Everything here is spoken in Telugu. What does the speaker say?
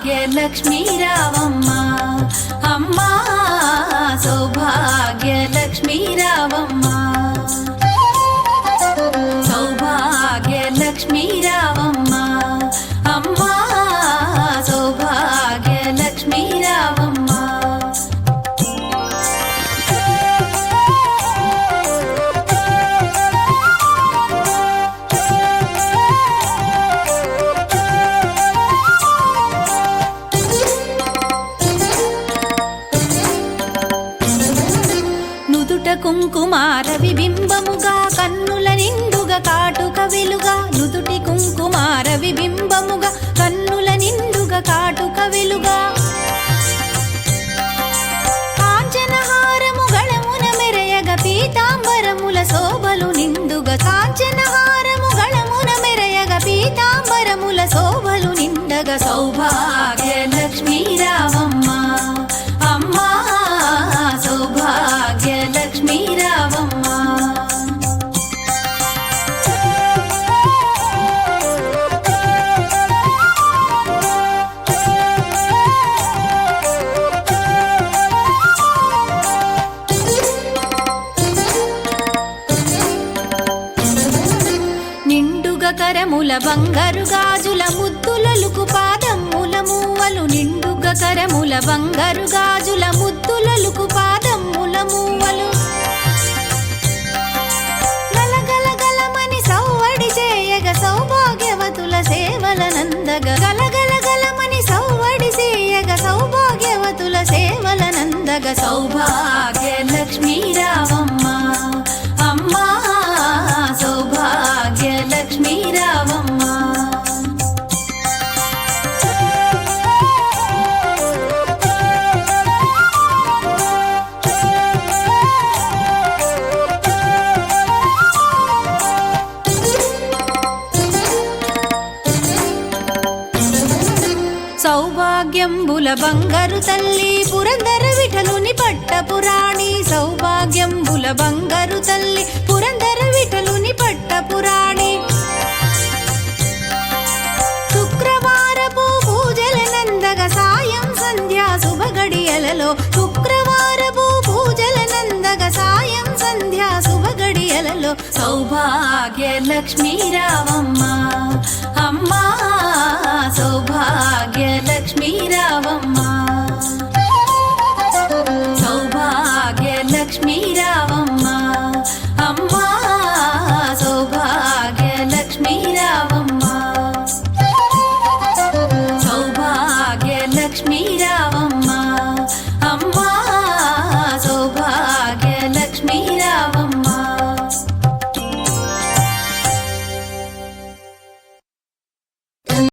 సౌభాగ్యలక్ష్మీ రావమ్మ అమ్మా సౌభాగ్యలక్ష్మీ రావమ్మ సౌభాగ్యలక్ష్మీ రావమ్మ అమ్మా సౌభాగ్యలక్ష్మీ రావమ్మ కుంకుమార విబింబముగా కన్నుల నిండుగా కాటుక వెలుగా నుదుటి కుంకుమార విబింబముగా కన్నుల నిండుగా కాటుక వెలుగా కాంచనహారము గళమున మెరయగ పీతాంబరముల శోభలు నిండుగా కాంచనహారము గళమున మెరయగ పీతాంబరముల శోభలు నిండగా సౌభాగ్యలక్ష్మీ రావమ్మ అమ్మా సౌభాగ్యలక్ష్మీ రావమ్మ నిండుగా కరముల బంగారు గాజుల ముద్దులలుకు పాదమ్ముల మూవలు నిండుగా కరముల బంగారు గాజుల ముద్దులలుకు పాదమ్ముల మూవలు గలగలగలమని సౌవడి చేయగ సౌభాగ్యవతుల సేవల నందగ గలగలగలమని సౌవడి చేయగ సౌభాగ్యవతుల సేవల నందగ సౌభాగ్యలక్ష్మీ రావమ్మ అమ్మా సౌభాగ్యలక్ష్మీ రావమ్మ సౌభాగ్యంబుల బంగారు తల్లి పురందర విఠలుని పట్టపురాణి సౌభాగ్యంబుల బంగారు తల్లి పురందర విఠలుని పట్టపురాణి శుక్రవారపు పూజల నందగ సాయం సంధ్యా శుభగడియలలో శుక్రవారపు పూజల నందగ సాయం సంధ్యా శుభగడియలలో సౌభాగ్యలక్ష్మీ రావమ్మ అమ్మా